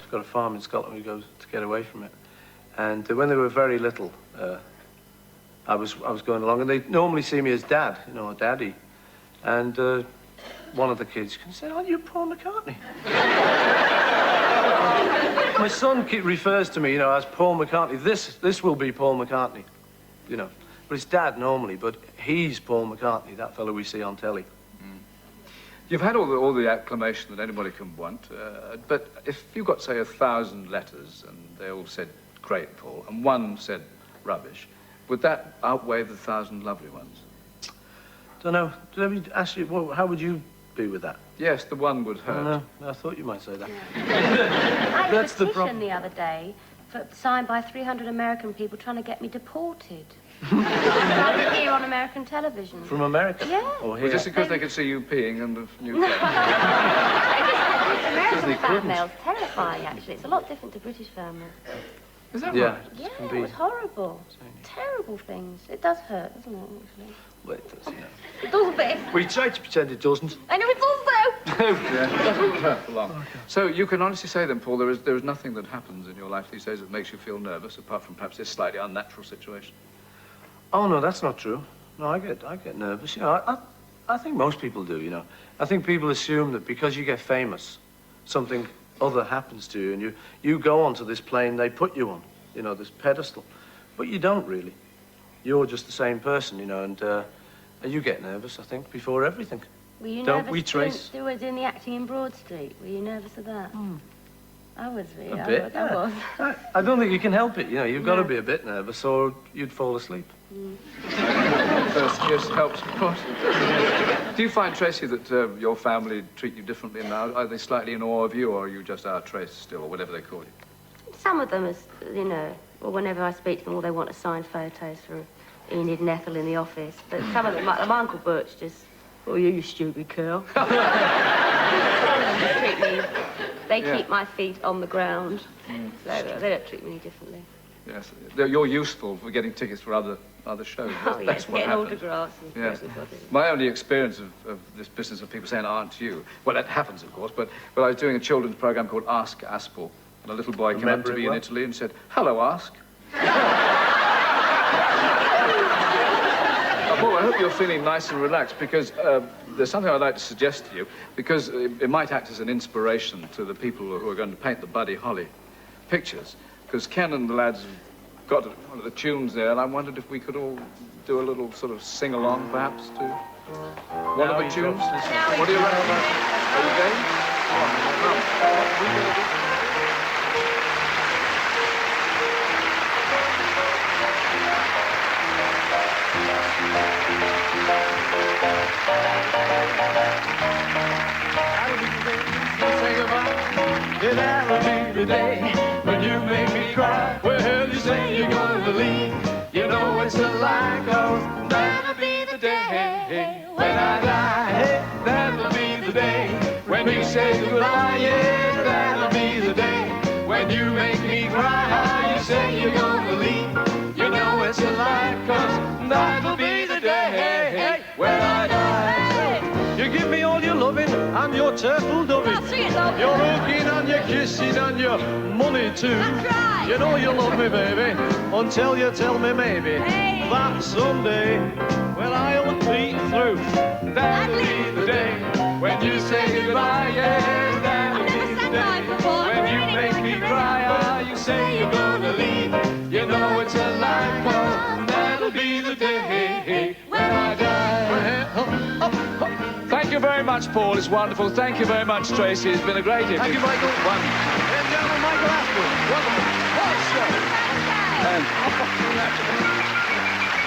Scotland, got a farm in Scotland. We go to get away from it. And when they were very little, I was going along, and they normally see me as Dad, you know, or Daddy. And one of the kids said, "Aren't you Paul McCartney?" My son refers to me, you know, as Paul McCartney. This will be Paul McCartney, you know. But it's Dad normally, but he's Paul McCartney, that fellow we see on telly. You've had all the acclamation that anybody can want, but if you got, say, 1,000 letters and they all said, "Great, Paul," and one said, "Rubbish," would that outweigh the 1,000 lovely ones? Don't know. Let me ask you, well, how would you be with that? Yes, the one would hurt. No, I thought you might say that. I had a petition the other day signed by 300 American people trying to get me deported. Right here on American television. From America? Yeah. Or here? Was this because they could see you peeing in the new film? American fan mail's terrifying, actually. It's a lot different to British fan mail. Is that yeah, right? Yeah, it was horrible. Terrible things. It does hurt, doesn't it, actually? Well, it does, yeah. It does a bit. We try to pretend it doesn't. I know it does, though. Yeah, it doesn't hurt for long. So you can honestly say then, Paul, there is nothing that happens in your life these days that makes you feel nervous, apart from perhaps this slightly unnatural situation? Oh, no, that's not true. No, I get nervous. You know, I think most people do, you know. I think people assume that because you get famous, something other happens to you, and you go onto this plane they put you on, you know, this pedestal. But you don't really. You're just the same person, you know, and you get nervous, I think, before everything. Were you Don't nervous we, Trace? doing the acting in Broad Street? Were you nervous of that? I was really. A bit, I was. I don't think you can help it, you know. You've got to be a bit nervous or you'd fall asleep. Just helps, of course. Do you find, Tracey, that your family treat you differently now? Are they slightly in awe of you, or are you just our Trace still, or whatever they call you? Some of them, you know, well, whenever I speak to them, all they want are signed photos for Enid and Ethel in the office. But some of them, like my Uncle Bert's just, "Oh, you stupid girl." They keep my feet on the ground, so they don't treat me any differently. Yes, you're useful for getting tickets for other shows. Oh, yes, That's what getting happens. autographs and Yes. everybody. My only experience of this business of people saying, "Aren't you?" Well, that happens, of course, but I was doing a children's program called Ask Aspel, and a little boy came up to me in Italy and said, "Hello, Ask." Paul, I hope you're feeling nice and relaxed, because there's something I'd like to suggest to you, because it might act as an inspiration to the people who are going to paint the Buddy Holly pictures, because Ken and the lads have got one of the tunes there, and I wondered if we could all do a little sort of sing-along, perhaps, to one of the tunes. What do you reckon? Are you game? That'll be the day when you make me cry. Well, you say you're gonna leave. You know it's a lie, 'cause that'll be the day when I die. Hey, that'll be the day when you say goodbye. Yeah, that'll be the day when you make me cry. You say you're gonna leave. You know it's a lie, 'cause that'll be the day when I die. You give me all your loving and your turtle doving. Your hugging and your kissing and your money too. Right. You know you love me, baby, until you tell me maybe that someday, well, I'll be through. That'll be the day when you say goodbye. Yeah, that'll be the day when you make me cry. Ah, you say you're gonna leave. You know it's a lie, 'cause that'll be the day when I die. Thank you very much, Paul. It's wonderful. Thank you very much, Tracey. It's been a great evening. Thank you, Michael. Wonderful. Ladies and gentlemen, Michael Ashford. Wonderful. What a show.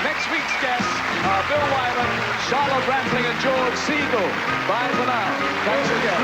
Next week's guests are Bill Wyman, Charlotte Rampling and George Siegel. Bye for now. Thanks again.